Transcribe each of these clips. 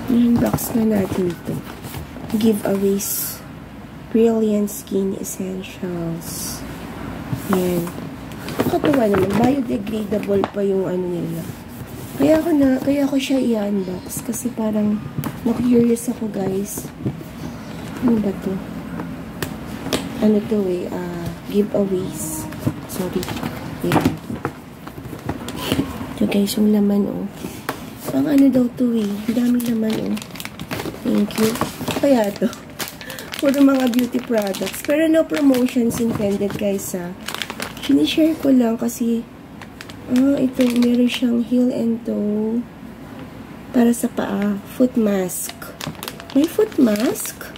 I-unbox na natin ito. Giveaways. Brilliant Skin Essentials. Yan. Nakatuwa naman. Biodegradable pa yung ano nila. Kaya ako siya i-unbox. Kasi parang na-curious ako, guys. Ano ba to? Ano to eh? Giveaways. Sorry. Yan. So guys, yung laman oh. Ang ano daw to eh. Dami laman oh. Thank you. Kaya to. Puro mga beauty products. Pero no promotions intended guys ha. Sinishare ko lang kasi ito meron siyang heel and toe para sa paa. Foot mask. May foot mask?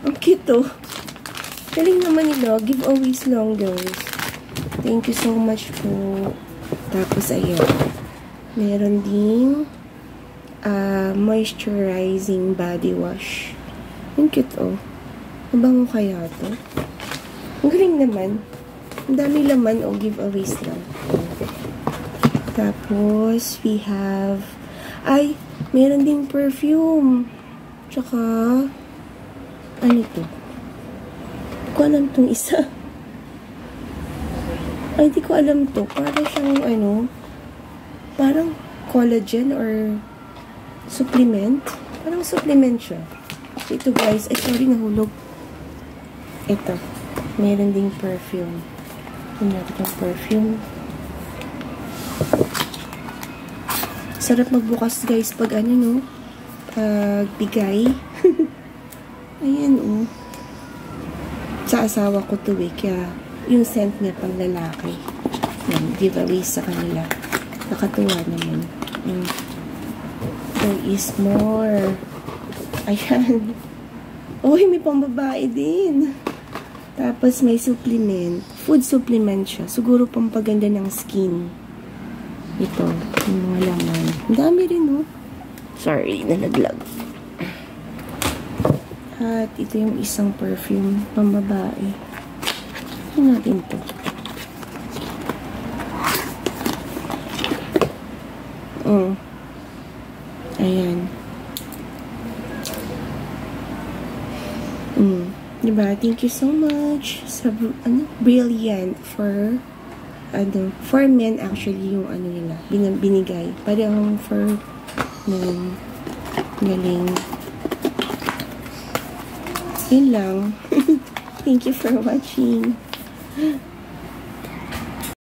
Ang cute oh. Galing naman nila. Giveaways lang guys. Thank you so much po. Tapos ayan. Meron ding moisturizing body wash. Ang cute oh. Mabango kaya to? Ang galing naman. Ang dami laman o giveaways lang. Tapos, we have meron ding perfume. Tsaka, ano to? Hindi ko alam tong isa. Hindi ko alam to. Para siyang, parang collagen or supplement. Parang supplement siya. Ito guys, sorry nahulog. Ito. Meron ding perfume. Tingnan natin yung perfume. Sarap magbukas guys pag pag bigay. Ayan oh. Sa asawa ko to eh. Kaya yung scent niya pang lalaki. Yan, giveaway sa kanila. Nakatuwa naman. There is more. Ayan. Uy, may pang babae din. Tapos may supplement. Food supplement siya. Siguro pampaganda ng skin. Ito. Yung mga laman. Ang dami rin, oh. Sorry, nalaglag. At ito yung isang perfume. Pambabae. Ito natin to. Ayan. Diba? Thank you so much sa Brilliant for men actually yung nila binigay. Parang for galing. Yun lang. Thank you for watching.